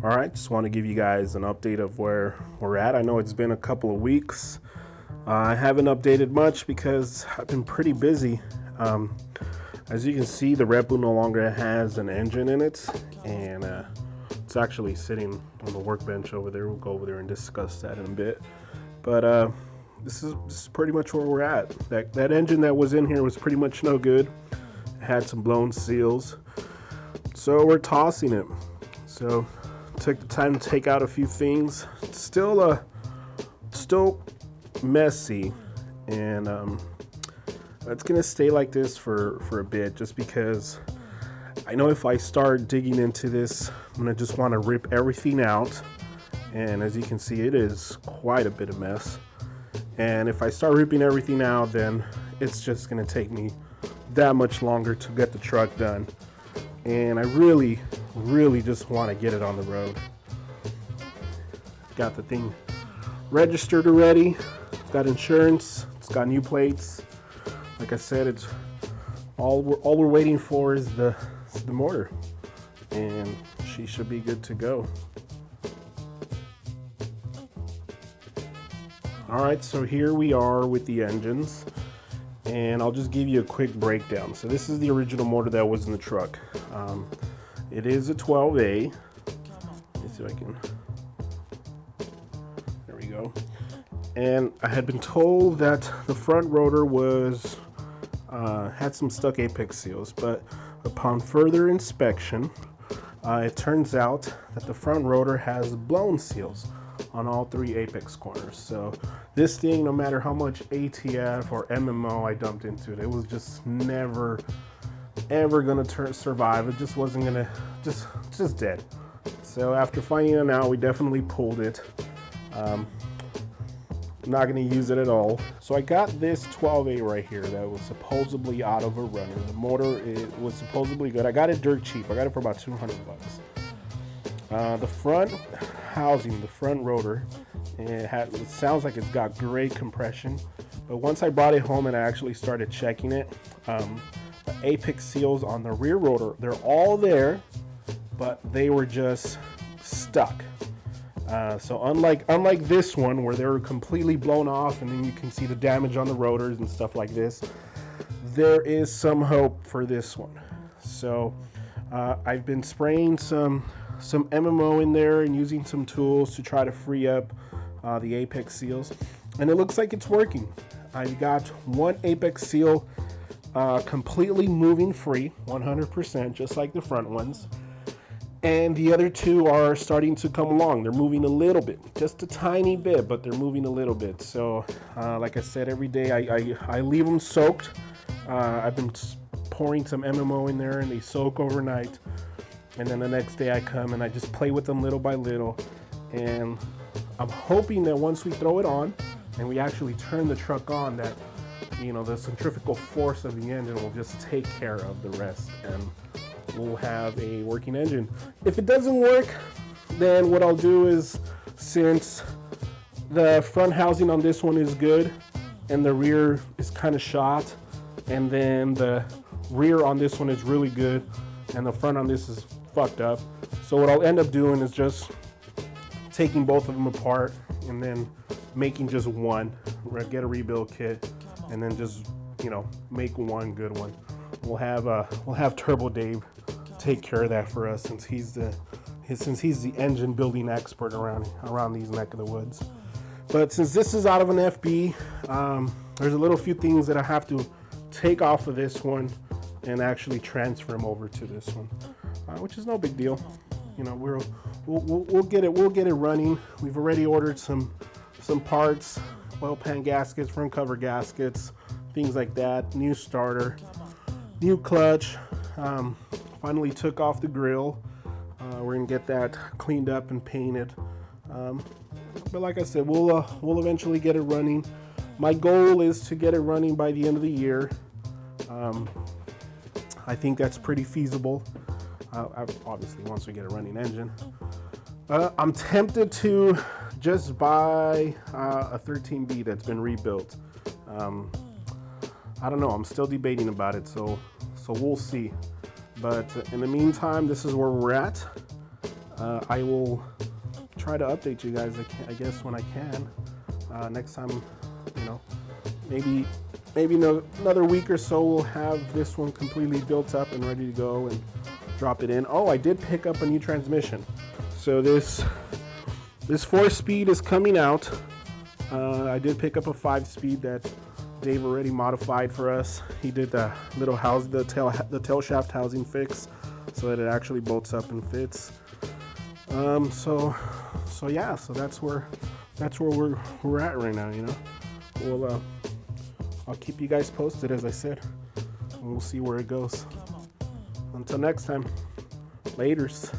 All right, just want to give you guys an update of where we're at. I know it's been a couple of weeks. I haven't updated much because I've been pretty busy. As you can see, the REPU no longer has an engine in it, and it's actually sitting on the workbench over there. We'll go over there and discuss that in a bit. But this is pretty much where we're at. That engine that was in here was pretty much no good. It had some blown seals, so we're tossing it. So took the time to take out a few things. It's still messy, and it's gonna stay like this for a bit, just because I know if I start digging into this, I'm gonna just want to rip everything out, and as you can see, it is quite a bit of mess. And if I start ripping everything out, then it's just gonna take me that much longer to get the truck done, and I really just want to get it on the road. Got the thing registered already, got insurance, it's got new plates. Like I said, it's all we're waiting for is the motor, and she should be good to go. All right, so here we are with the engines, and I'll just give you a quick breakdown. So this is the original motor that was in the truck. It is a 12A. Let me see if I can. There we go. And I had been told that the front rotor was had some stuck apex seals, but upon further inspection, it turns out that the front rotor has blown seals on all three apex corners. So this thing, no matter how much ATF or MMO I dumped into it, it was just never ever gonna survive. It just wasn't gonna, just dead. So after finding it out, we definitely pulled it. Not gonna use it at all. So I got this 12A right here that was supposedly out of a runner. The motor, it was supposedly good. I got it dirt cheap. I got it for about 200 bucks. The front housing, the front rotor, it sounds like it's got great compression, but once I brought it home and I actually started checking it, the apex seals on the rear rotor, they're all there, but they were just stuck. So unlike this one where they were completely blown off and then you can see the damage on the rotors and stuff like this, there is some hope for this one. So I've been spraying some MMO in there and using some tools to try to free up the apex seals, and it looks like it's working. I've got one apex seal completely moving free, 100%, just like the front ones. And the other two are starting to come along. They're moving a little bit, just a tiny bit, but they're moving a little bit. So like I said, every day I leave them soaked. I've been pouring some MMO in there and they soak overnight. And then the next day I come and I just play with them little by little. And I'm hoping that once we throw it on and we actually turn the truck on, that, you know, the centrifugal force of the engine will just take care of the rest, and we'll have a working engine. If it doesn't work, then what I'll do is, since the front housing on this one is good and the rear is kind of shot, and then the rear on this one is really good and the front on this is fucked up, so what I'll end up doing is just taking both of them apart and then making just one, get a rebuild kit, and then just, you know, make one good one. We'll have Turbo Dave take care of that for us, since he's the engine building expert around these neck of the woods. But since this is out of an FB, there's a little few things that I have to take off of this one and actually transfer them over to this one, which is no big deal. You know, we'll get it running. We've already ordered some parts, oil pan gaskets, front cover gaskets, things like that. New starter, new clutch. Finally took off the grill. We're gonna get that cleaned up and painted. But like I said, we'll eventually get it running. My goal is to get it running by the end of the year. I think that's pretty feasible. Obviously, once we get a running engine. I'm tempted to just buy a 13B that's been rebuilt. I don't know, I'm still debating about it, so we'll see. But in the meantime, this is where we're at. I will try to update you guys, I guess, when I can. Next time, you know, maybe another week or so we'll have this one completely built up and ready to go and drop it in. Oh, I did pick up a new transmission. So this 4-speed is coming out. I did pick up a 5-speed that Dave already modified for us. He did the little the tail shaft housing fix so that it actually bolts up and fits. So yeah, so that's where we're at right now, you know. We'll I'll keep you guys posted, as I said, and we'll see where it goes. Until next time, laters.